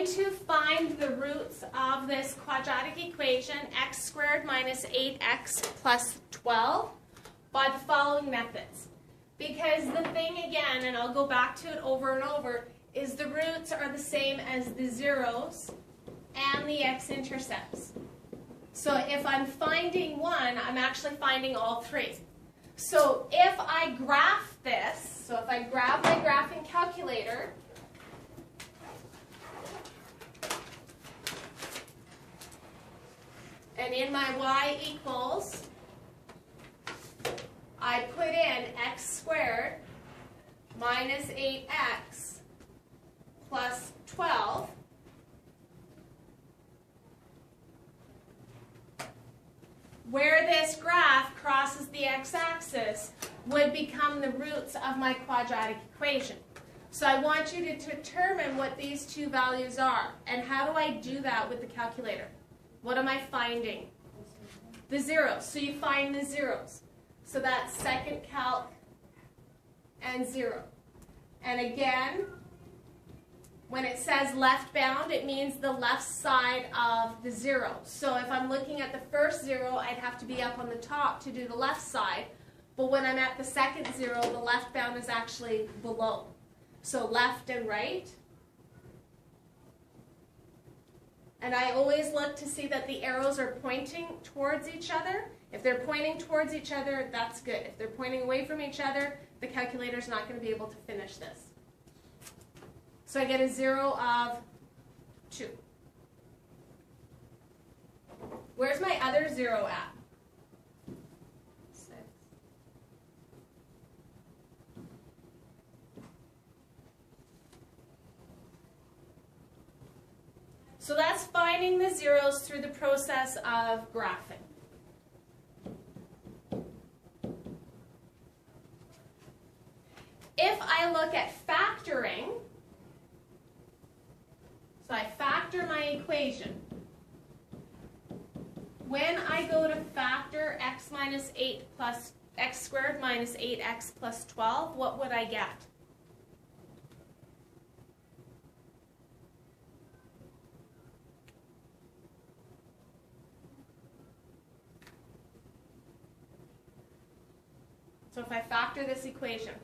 going to find the roots of this quadratic equation, x squared minus 8x plus 12, by the following methods. Because the thing again, and I'll go back to it over and over, is the roots are the same as the zeros and the x-intercepts. So if I'm finding one, I'm actually finding all three. So if I graph this, so if I grab my graphing calculator, and in my y equals, I put in x squared minus 8x plus 12. Where this graph crosses the x-axis would become the roots of my quadratic equation. So I want you to determine what these two values are. And how do I do that with the calculator? What am I finding? The zeros. So you find the zeros. So that's second calc and 0. And again, when it says left bound, it means the left side of the 0. So if I'm looking at the first 0, I'd have to be up on the top to do the left side. But when I'm at the second 0, the left bound is actually below. So left and right. And I always look to see that the arrows are pointing towards each other. If they're pointing towards each other, that's good. If they're pointing away from each other, the calculator's not going to be able to finish this. So I get a 0 of 2. Where's my other 0 at? 6. So that's finding the zeros through the process of graphing. If I look at factoring, so I factor my equation. When I go to factor x minus 8 plus x squared minus 8x plus 12, what would I get? So if I factor this equation,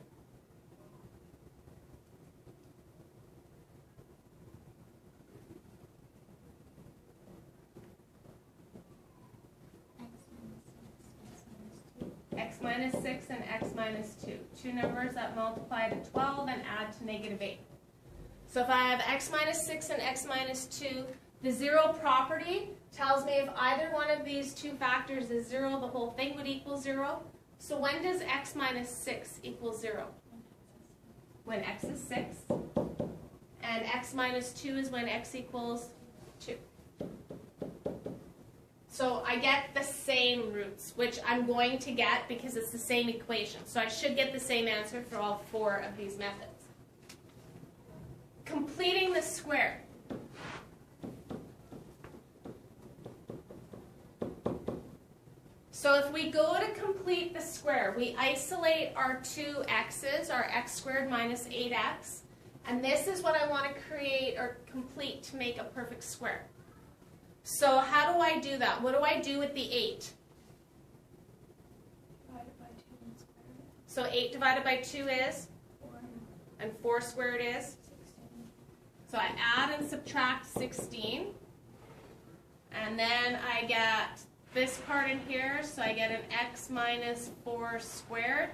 x minus 6 and x minus 2. Two numbers that multiply to 12 and add to negative 8. So if I have x minus 6 and x minus 2, the 0 property tells me if either one of these two factors is 0, the whole thing would equal 0. So when does x minus 6 equal 0? When x is 6. And x minus 2 is when x equals 2. So I get the same roots, which I'm going to get because it's the same equation. So I should get the same answer for all 4 of these methods. Completing the square. So if we go to complete the square, we isolate our two x's, our x squared minus 8x, and this is what I want to create or complete to make a perfect square. So how do I do that? What do I do with the 8? Divided by 2 and square root. So 8 divided by 2 is? 4. And 4 squared is? 16. So I add and subtract 16. And then I get this part in here, so I get an x minus 4 squared.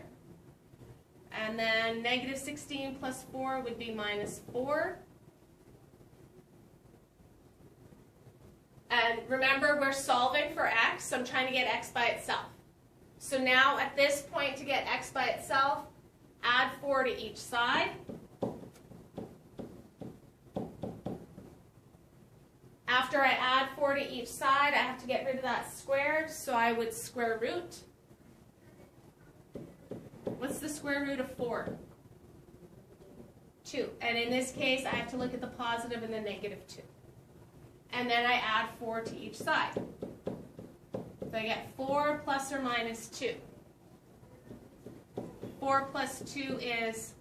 And then negative 16 plus 4 would be minus 4. And remember, we're solving for x, so I'm trying to get x by itself. So now at this point, to get x by itself, add 4 to each side. After I add 4 to each side, I have to get rid of that square, so I would square root. What's the square root of 4? 2. And in this case, I have to look at the positive and the negative 2. And then I add 4 to each side. So I get 4 plus or minus 2. 4 plus 2 is,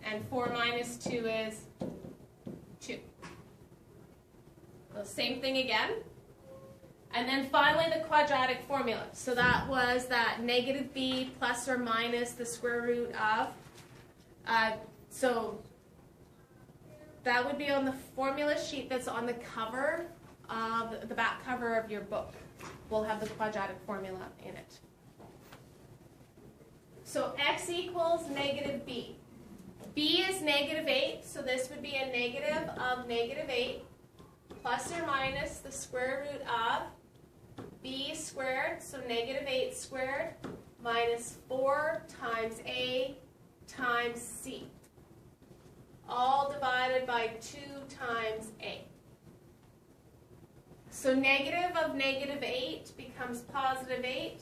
And 4 minus 2 is 2. So same thing again. And then finally the quadratic formula. So that was that negative b plus or minus the square root of. So that would be on the formula sheet that's on the cover of the back cover of your book. We'll have the quadratic formula in it. So x equals negative b. B is negative 8, so this would be a negative of negative 8 plus or minus the square root of b squared, so negative 8 squared, minus 4 times a times c, all divided by 2 times a. So negative of negative 8 becomes positive 8,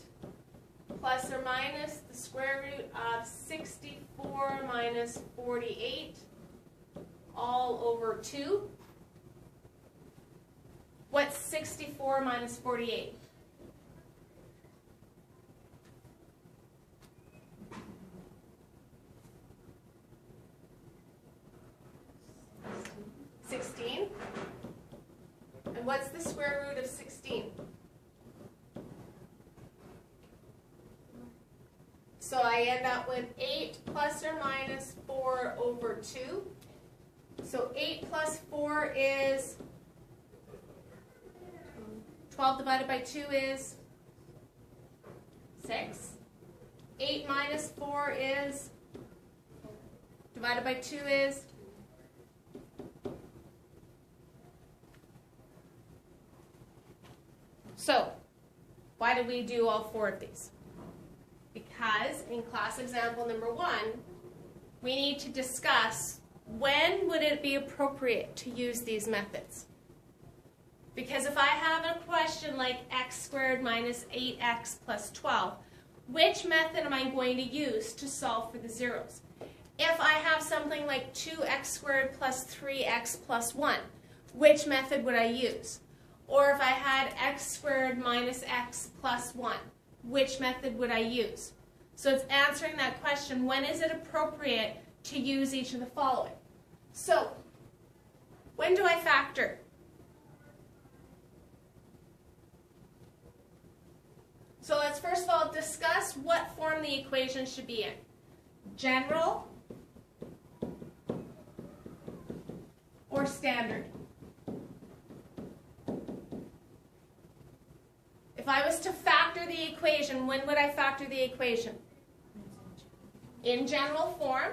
plus or minus the square root of 64 minus 48, all over 2. What's 64 minus 48? And what's the square root of 16? So I end up with 8 plus or minus 4 over 2. So 8 plus 4 is 12 divided by 2 is 6. 8 minus 4 is, divided by 2 is, so why did we do all 4 of these? Because in class example number 1, we need to discuss when would it be appropriate to use these methods. Because if I have a question like x squared minus 8x plus 12, which method am I going to use to solve for the zeros? If I have something like 2x squared plus 3x plus 1, which method would I use? Or if I had x squared minus x plus 1, which method would I use? So it's answering that question, when is it appropriate to use each of the following? So, when do I factor? So let's first of all discuss what form the equation should be in. General or standard? If I was to factor the equation, when would I factor the equation? In general form.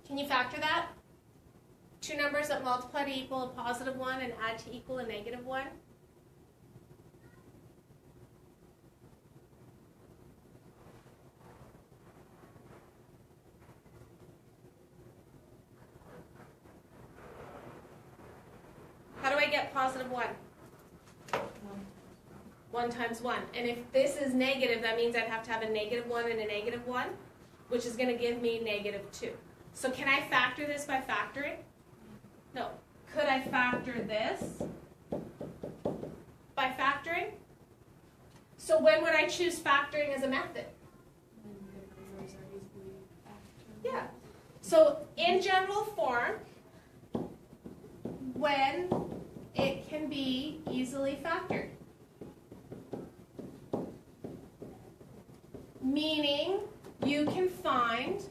Can you factor that? Two numbers that multiply to equal a positive 1 and add to equal a negative 1? How do I get positive 1? 1 times 1. And if this is negative, that means I'd have to have a negative 1 and a negative 1, which is going to give me negative 2. So can I factor this by factoring? No. Could I factor this by factoring? So when would I choose factoring as a method? Yeah. So in general form, when it can be easily factored. Meaning you can find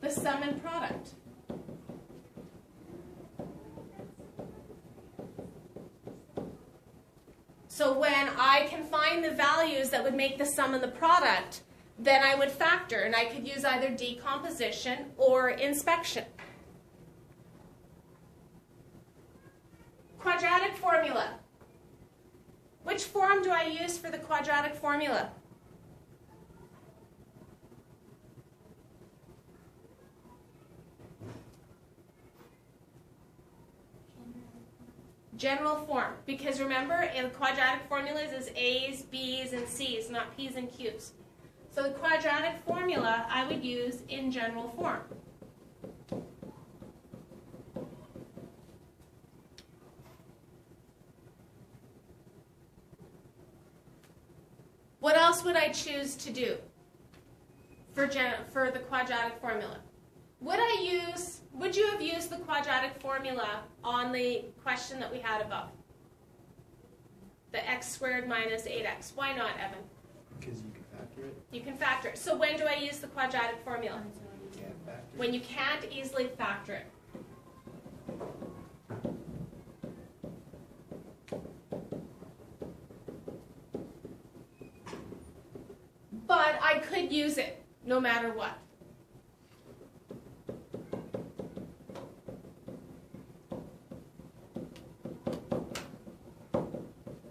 the sum and product. So when I can find the values that would make the sum and the product, then I would factor, and I could use either decomposition or inspection. Quadratic formula. Which form do I use for the quadratic formula? General form, because remember, in quadratic formulas is A's, B's, and C's, not P's and Q's. So the quadratic formula I would use in general form. What else would I choose to do for the quadratic formula? Would you have used the quadratic formula on the question that we had above? The x squared minus 8x. Why not, Evan? Because you can factor it. You can factor it. So when do I use the quadratic formula? You can't factor it. When you can't easily factor it. But I could use it no matter what.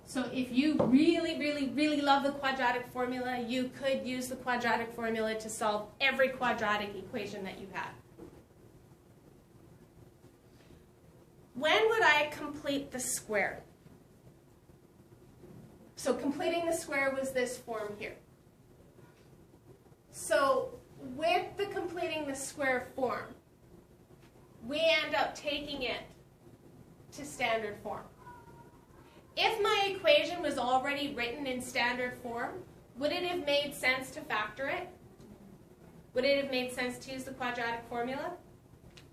So if you really, really, really love the quadratic formula, you could use the quadratic formula to solve every quadratic equation that you had. When would I complete the square? So completing the square was this form here. So with the completing the square form, we end up taking it to standard form. If my equation was already written in standard form, would it have made sense to factor it? Would it have made sense to use the quadratic formula?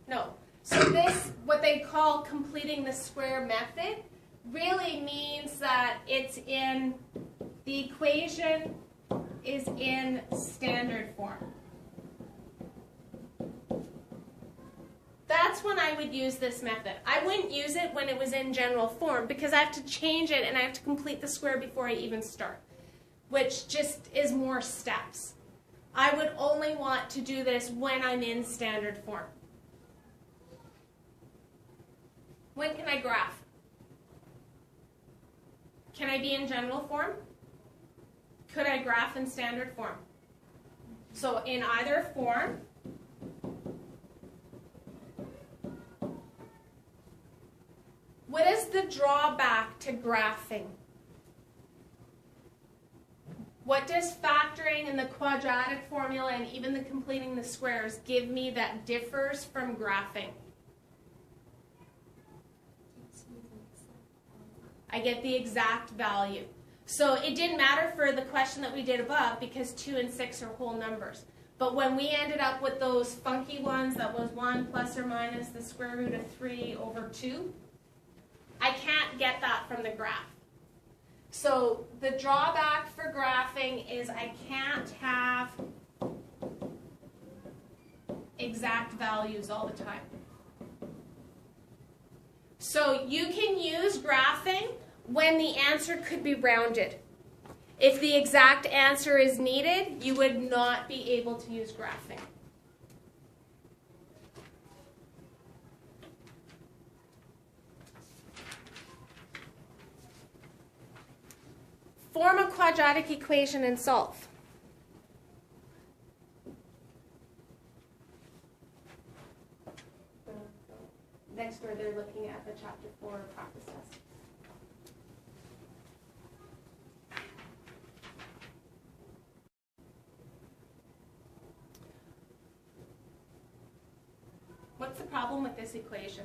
No. So this, what they call completing the square method, really means that it's in, the equation is in standard form. That's when I would use this method. I wouldn't use it when it was in general form because I have to change it and I have to complete the square before I even start, which just is more steps. I would only want to do this when I'm in standard form. When can I graph? Can I be in general form? Could I graph in standard form? So in either form, what is the drawback to graphing? What does factoring and the quadratic formula and even the completing the squares give me that differs from graphing? I get the exact value. So it didn't matter for the question that we did above because 2 and 6 are whole numbers. But when we ended up with those funky ones that was 1 plus or minus the square root of 3 over 2, I can't get that from the graph. So the drawback for graphing is I can't have exact values all the time. So you can use graphing when the answer could be rounded. If the exact answer is needed, you would not be able to use graphing. Form a quadratic equation and solve. Next door, they're looking at the chapter 4 practice test. What's the problem with this equation?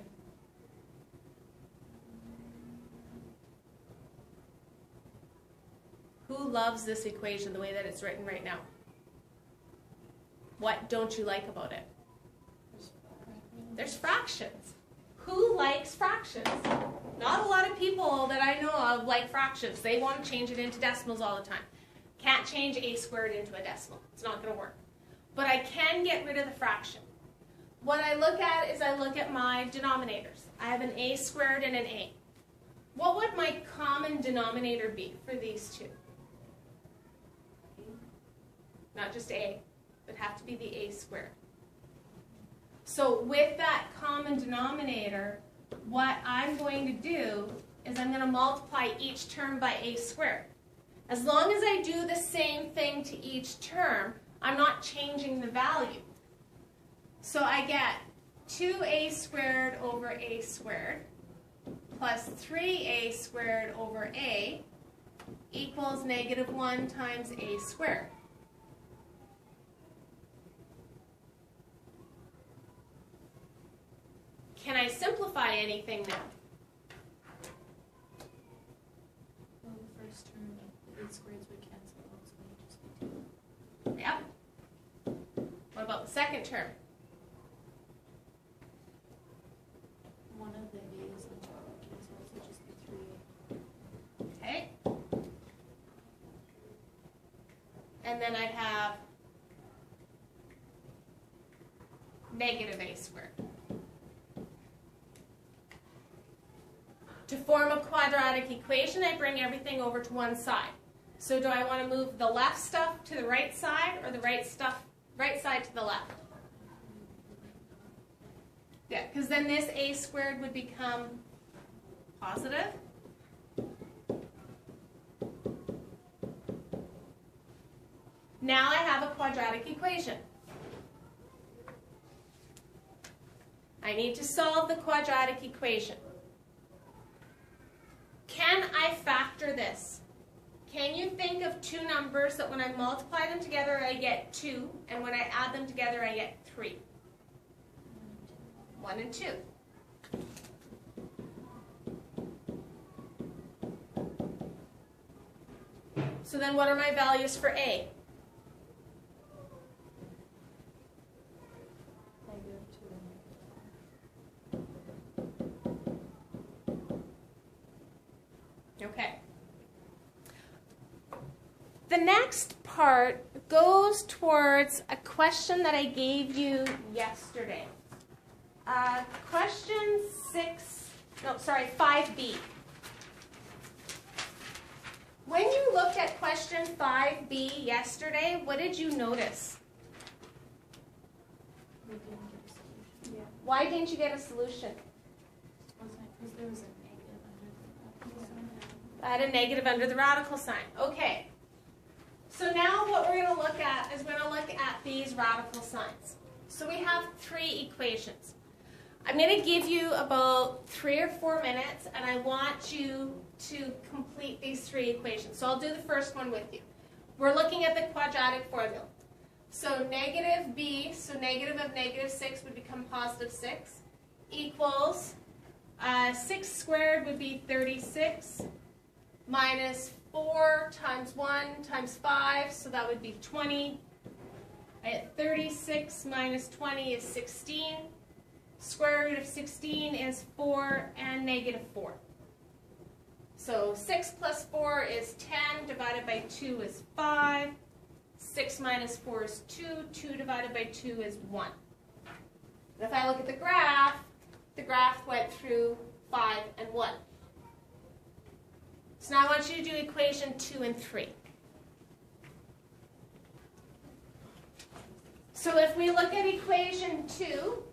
Who loves this equation the way that it's written right now? What don't you like about it? There's fractions. Who likes fractions? Not a lot of people that I know of like fractions. They want to change it into decimals all the time. Can't change a squared into a decimal. It's not going to work. But I can get rid of the fraction. What I look at is I look at my denominators. I have an a squared and an a. What would my common denominator be for these two? Not just a. It would have to be the a squared. So with that common denominator, what I'm going to do is I'm going to multiply each term by a squared. As long as I do the same thing to each term, I'm not changing the value. So I get 2a squared over a squared plus 3a squared over a equals negative 1 times a squared. Can I simplify anything now? Well, the first term, the 8 squareds would cancel out, so it would just be 2. Yep. What about the second term? One of the a's on top would cancel out, so it would just be 3a. Okay. And then I'd have negative a squared. To form a quadratic equation, I bring everything over to one side. So do I want to move the left stuff to the right side or the right side to the left? Yeah, because then this a squared would become positive. Now I have a quadratic equation. I need to solve the quadratic equation. Can I factor this? Can you think of two numbers that when I multiply them together I get 2, and when I add them together I get 3? 1 and 2. So then what are my values for a? Negative 2 and Okay. The next part goes towards a question that I gave you yesterday. Question 5B. When you looked at question 5B yesterday, what did you notice? we didn't get a solution. Yeah. Why didn't you get a solution? Wasn't it because there was a negative under the sign? I had a negative under the radical sign. Okay. So now what we're going to look at is we're going to look at these radical signs. So we have 3 equations. I'm going to give you about 3 or 4 minutes, and I want you to complete these 3 equations. So I'll do the first one with you. We're looking at the quadratic formula. So negative b, so negative of negative 6 would become positive 6, equals 6 squared would be 36, minus 4 times 1 times 5, so that would be 20. 36 minus 20 is 16. Square root of 16 is 4 and negative 4. So 6 plus 4 is 10, divided by 2 is 5. 6 minus 4 is 2. 2 divided by 2 is 1. And if I look at the graph went through 5 and 1. So now I want you to do equation 2 and 3. So if we look at equation 2,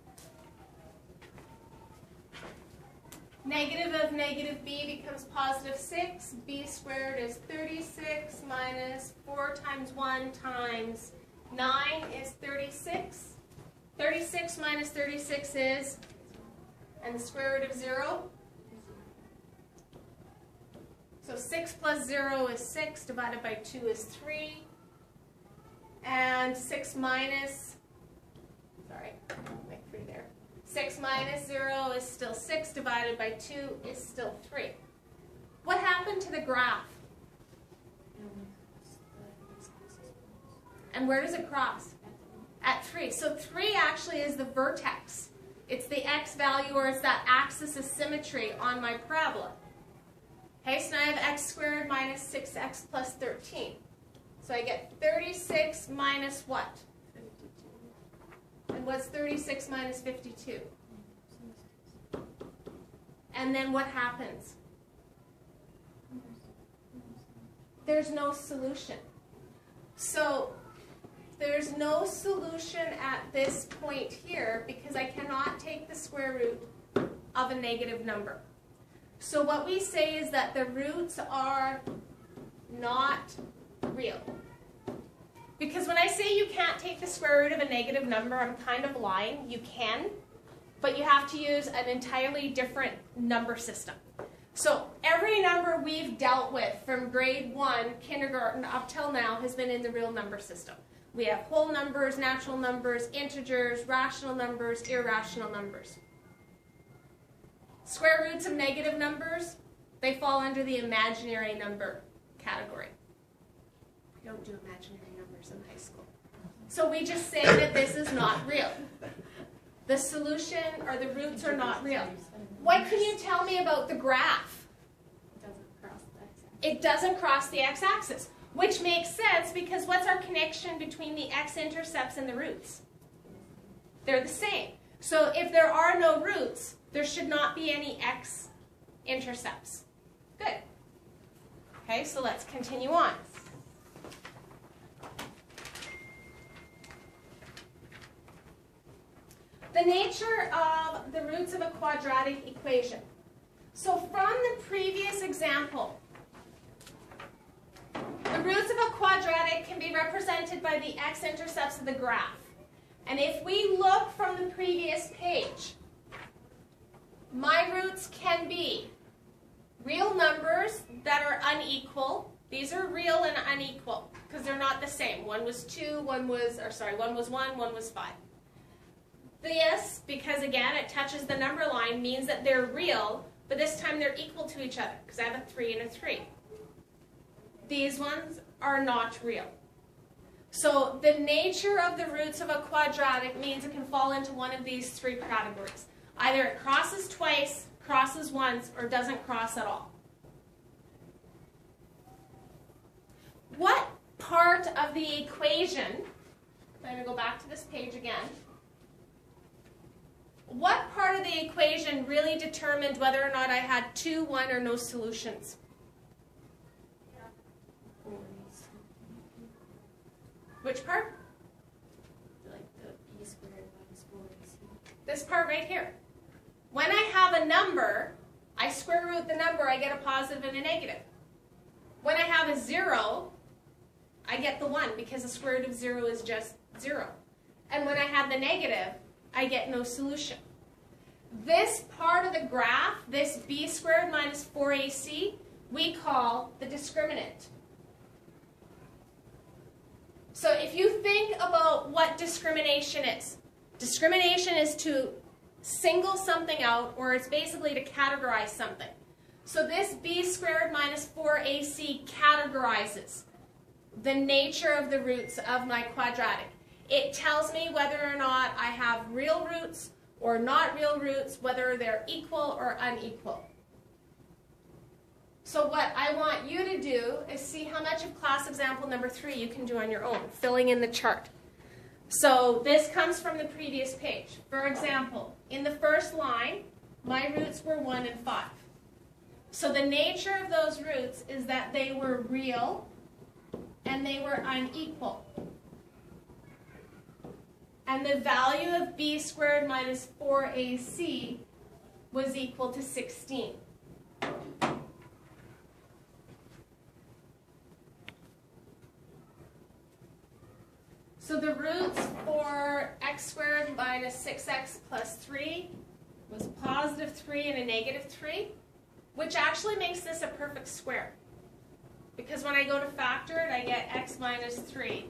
negative of negative b becomes positive 6. B squared is 36 minus 4 times 1 times 9 is 36. 36 minus 36 is, and the square root of 0. So 6 plus 0 is 6, divided by 2 is 3. And 6 minus, sorry, make 3 there. 6 minus 0 is still 6, divided by 2 is still 3. What happened to the graph? And where does it cross? At 3. So 3 actually is the vertex. It's the x value, or it's that axis of symmetry on my parabola. Okay, so now I have x squared minus 6x plus 13. So I get 36 minus what? 52. And what's 36 minus 52? And then what happens? There's no solution. So there's no solution at this point here because I cannot take the square root of a negative number. So what we say is that the roots are not real. Because when I say you can't take the square root of a negative number, I'm kind of lying. You can, but you have to use an entirely different number system. So every number we've dealt with from grade 1, kindergarten, up till now has been in the real number system. We have whole numbers, natural numbers, integers, rational numbers, irrational numbers. Square roots of negative numbers, they fall under the imaginary number category. We don't do imaginary numbers in high school. So we just say that this is not real. The solution or the roots are not real. What can you tell me about the graph? It doesn't cross the x-axis, which makes sense because what's our connection between the x-intercepts and the roots? They're the same. So if there are no roots, there should not be any x-intercepts. Good. Okay, so let's continue on. The nature of the roots of a quadratic equation. So from the previous example, the roots of a quadratic can be represented by the x-intercepts of the graph. And if we look from the previous page, my roots can be real numbers that are unequal. These are real and unequal because they're not the same. One was 2, one was 1, one was 5. This, because again it touches the number line, means that they're real, but this time they're equal to each other because I have a 3 and a 3. These ones are not real. So the nature of the roots of a quadratic means it can fall into one of these 3 categories. Either it crosses twice, crosses once, or doesn't cross at all. What part of the equation, I'm going to go back to this page again, what part of the equation really determined whether or not I had 2, 1, or no solutions? Which part? Like the b squared minus 4ac. This part right here. When I have a number, I square root the number, I get a positive and a negative. When I have a 0, I get the 1 because the square root of 0 is just 0. And when I have the negative, I get no solution. This part of the graph, this b squared minus 4ac, we call the discriminant. So if you think about what discrimination is to single something out, or it's basically to categorize something. So this b squared minus 4ac categorizes the nature of the roots of my quadratic. It tells me whether or not I have real roots or not real roots, whether they're equal or unequal. So what I want you to do is see how much of class example number 3 you can do on your own, filling in the chart. So this comes from the previous page. For example, in the first line, my roots were 1 and 5. So the nature of those roots is that they were real and they were unequal. And the value of b squared minus 4ac was equal to 16. So the roots for x squared minus 6x plus 3 was positive 3 and a negative 3, which actually makes this a perfect square. Because when I go to factor it, I get x minus 3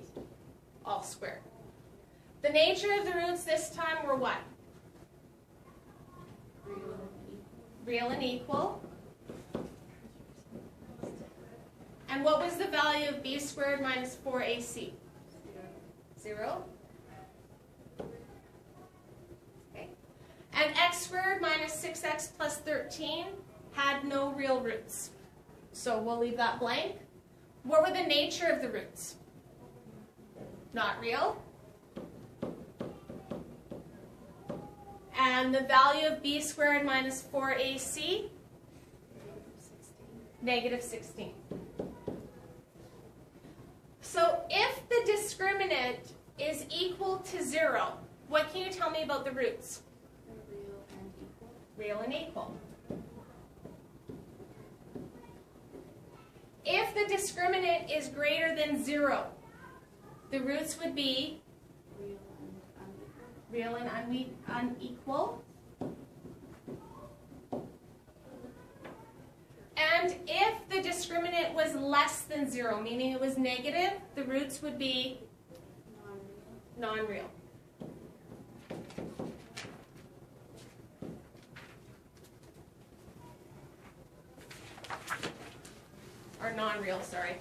all squared. The nature of the roots this time were what? Real and equal. And what was the value of b squared minus 4ac? 0. Okay. And x squared minus 6x plus 13 had no real roots. So we'll leave that blank. What were the nature of the roots? Not real. And the value of b squared minus 4ac? Negative 16. So if the discriminant is equal to 0, what can you tell me about the roots? Real and equal. If the discriminant is greater than 0, the roots would be real and unequal. And if the discriminant was less than 0, meaning it was negative, the roots would be non-real. Or non-real, sorry.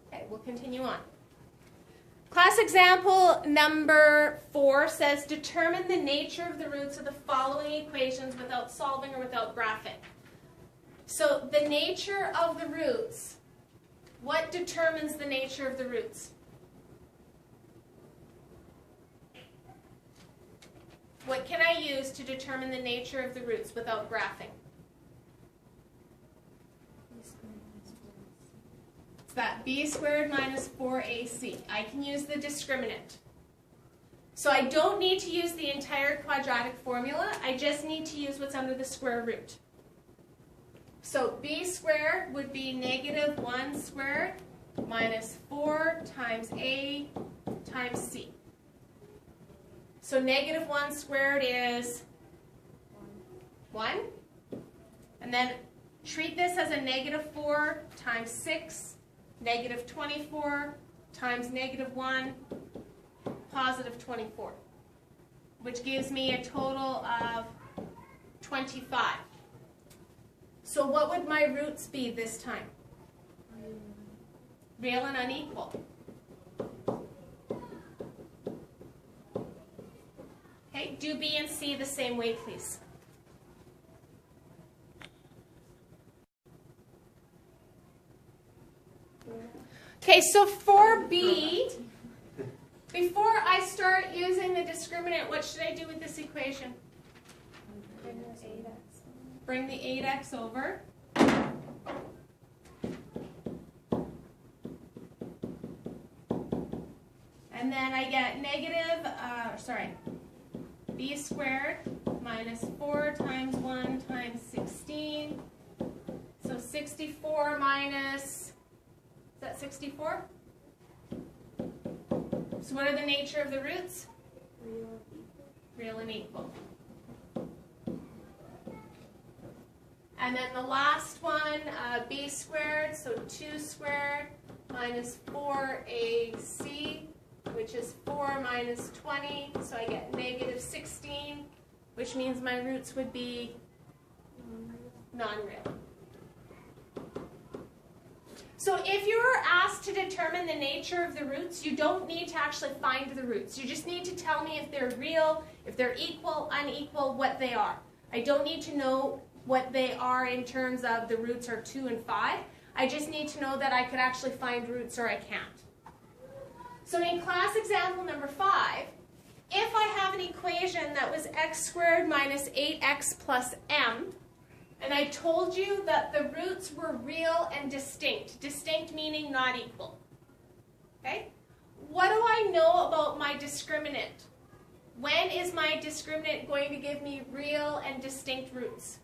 Okay, we'll continue on. Class example number 4 says determine the nature of the roots of the following equations without solving or without graphing. So the nature of the roots, what determines the nature of the roots? What can I use to determine the nature of the roots without graphing? It's that b squared minus 4ac. I can use the discriminant. So I don't need to use the entire quadratic formula. I just need to use what's under the square root. So b squared would be negative 1 squared minus 4 times a times c. So negative 1 squared is 1. And then treat this as a negative 4 times 6, negative 24 times negative 1, positive 24, which gives me a total of 25. So what would my roots be this time? Real and unequal. Okay, do B and C the same way, please. Okay, so for B, before I start using the discriminant, what should I do with this equation? Bring the 8x over. And then I get b squared minus 4 times 1 times 16. So 64 minus, is that 64? So what are the nature of the roots? Real and equal. And then the last one, b squared, so 2 squared minus 4ac, which is 4 minus 20, so I get negative 16, which means my roots would be non-real. So if you were asked to determine the nature of the roots, you don't need to actually find the roots. You just need to tell me if they're real, if they're equal, unequal, what they are. I don't need to know what they are in terms of the roots are 2 and 5. I just need to know that I could actually find roots or I can't. So in class example number 5, if I have an equation that was x squared minus 8x plus m, and I told you that the roots were real and distinct, distinct meaning not equal, okay? What do I know about my discriminant? When is my discriminant going to give me real and distinct roots?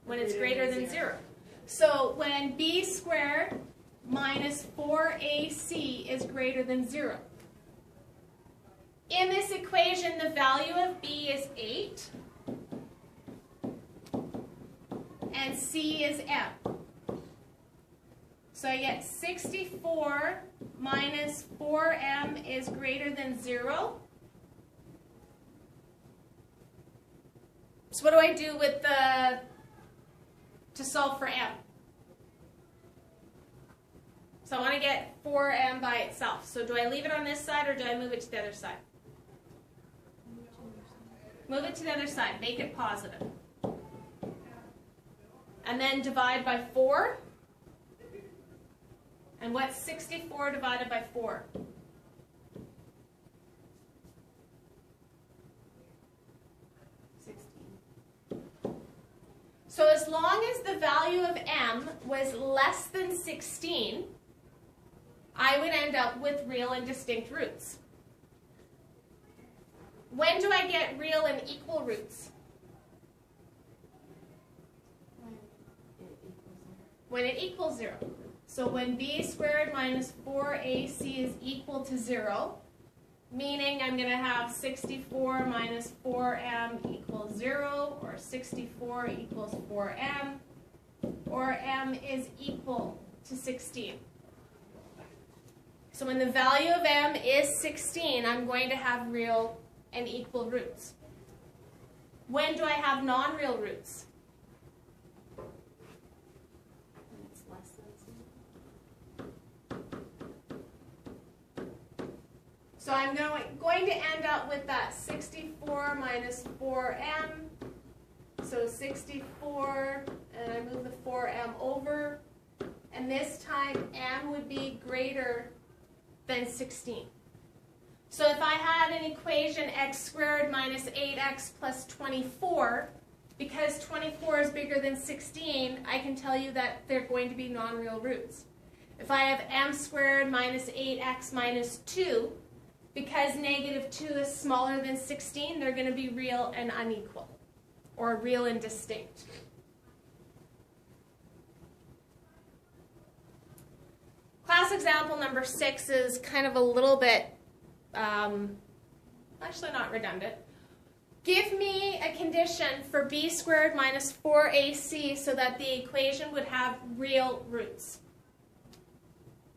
When it's greater than 0. So when b squared minus 4ac is greater than 0. In this equation, the value of b is 8, and c is m. So I get 64 minus 4m is greater than 0. So what do I do with to solve for m? So I want to get 4m by itself. So do I leave it on this side or do I move it to the other side? Move it to the other side. Make it positive. And then divide by 4. And what's 64 divided by 4? 16. So as long as the value of m was less than 16, I would end up with real and distinct roots. When do I get real and equal roots? When it equals 0. So when b squared minus 4ac is equal to 0, meaning I'm going to have 64 minus 4m equals 0, or 64 equals 4m, or m is equal to 16. So when the value of m is 16, I'm going to have real and equal roots. When do I have non-real roots? And it's less than 0. So I'm going to end up with that 64 minus 4m. So 64, and I move the 4m over. And this time, m would be greater than 16. So if I had an equation x squared minus 8x plus 24, because 24 is bigger than 16, I can tell you that they're going to be non-real roots. If I have m squared minus 8x minus 2, because negative 2 is smaller than 16, they're going to be real and unequal, or real and distinct. Class example number 6 is kind of a little bit, actually not redundant. Give me a condition for b squared minus 4ac so that the equation would have real roots.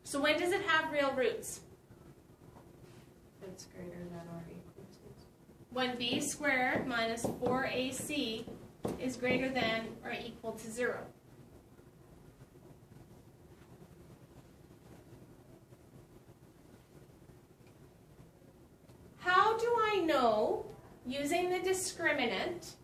So when does it have real roots? It's greater than or equal to. When b squared minus 4ac is greater than or equal to 0. How do I know, using the discriminant,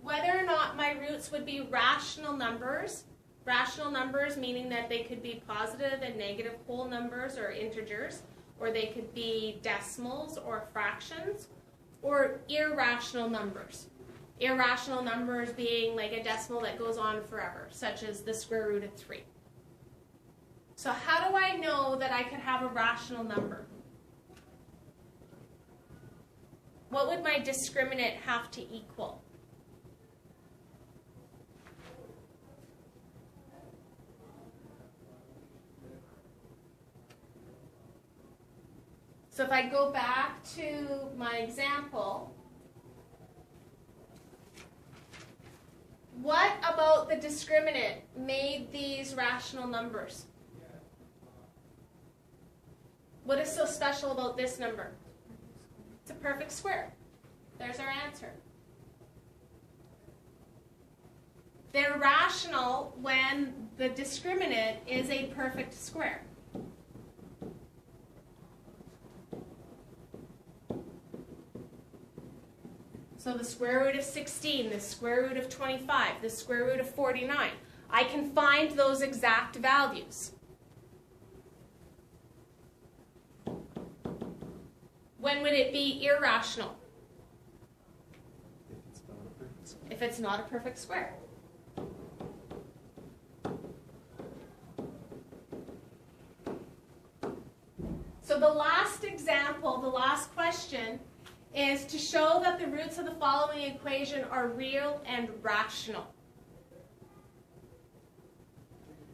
whether or not my roots would be rational numbers? Rational numbers meaning that they could be positive and negative whole numbers or integers, or they could be decimals or fractions, or irrational numbers. Irrational numbers being like a decimal that goes on forever, such as the square root of 3. So how do I know that I could have a rational number? What would my discriminant have to equal? So if I go back to my example, what about the discriminant made these rational numbers? What is so special about this number? It's a perfect square. There's our answer. They're rational when the discriminant is a perfect square. So the square root of 16, the square root of 25, the square root of 49. I can find those exact values. When would it be irrational? If it's not a perfect square. If it's not a perfect square. So the last example, the last question, is to show that the roots of the following equation are real and rational.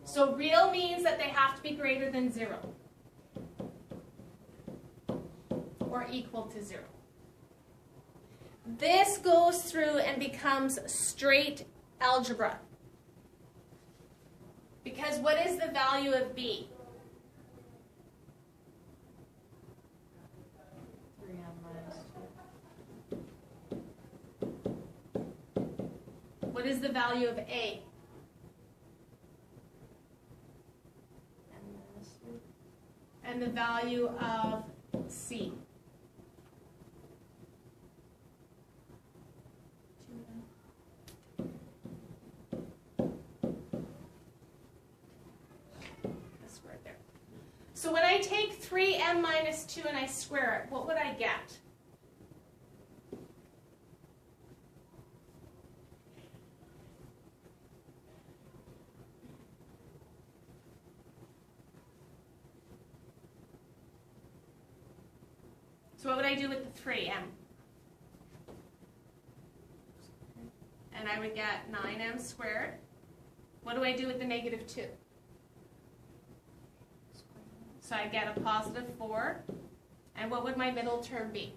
So real means that they have to be greater than 0. Or equal to 0. This goes through and becomes straight algebra. Because what is the value of b? 3m minus 2. What is the value of a? M minus 3. And the value of c? 2m. That's right there. So when I take 3m minus 2 and I square it, what would I get? So what would I do with the 3m? And I would get 9m squared. What do I do with the negative 2? So I get a positive 4. And what would my middle term be?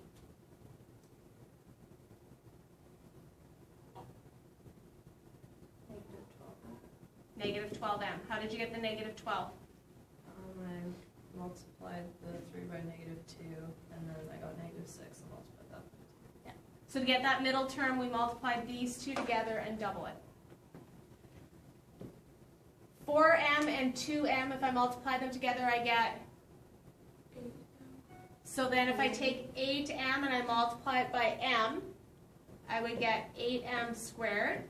Negative 12m. How did you get the negative 12? I multiplied the 3 by negative 2, and then I got negative 6 and multiplied that. Yeah. So to get that middle term, we multiplied these two together and double it. 4m and 2m, if I multiply them together, I get... So then if I take 8m and I multiply it by m, I would get 8m squared.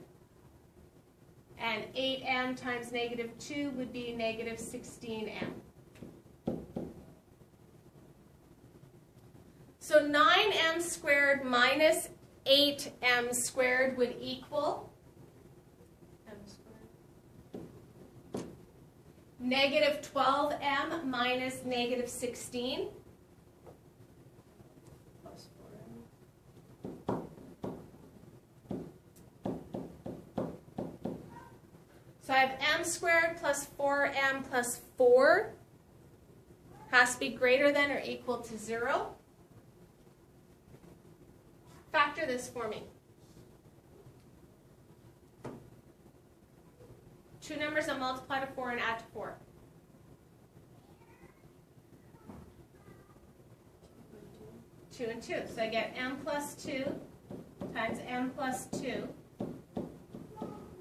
And 8m times negative 2 would be negative 16m. So 9m squared minus 8m squared would equal M squared. negative 12m minus negative 16. Plus 4m. So I have m squared plus 4m plus 4 has to be greater than or equal to 0. Factor this for me. Two numbers that multiply to 4 and add to 4. 2 and 2. So I get m plus 2 times m plus 2,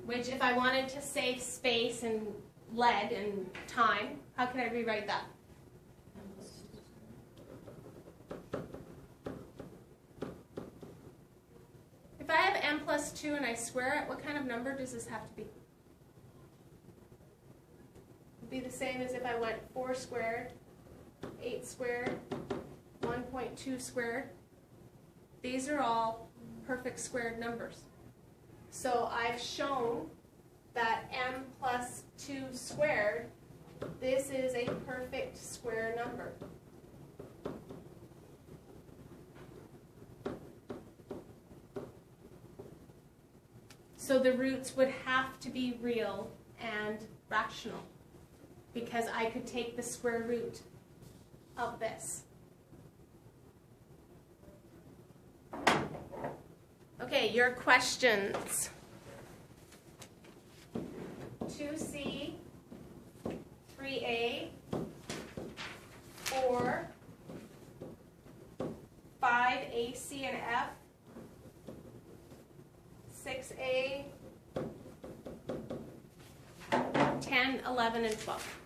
which if I wanted to save space and lead and time, how can I rewrite that? M plus 2. If I have m plus 2 and I square it, what kind of number does this have to be? It would be the same as if I went 4 squared, 8 squared, 1.2 squared. These are all perfect squared numbers. So I've shown that m plus 2 squared, this is a perfect square number. So the roots would have to be real and rational, because I could take the square root of this. Okay, your questions. 2C, 3A, 4, 5A, C, and F, 6A, 10, 11, and 12.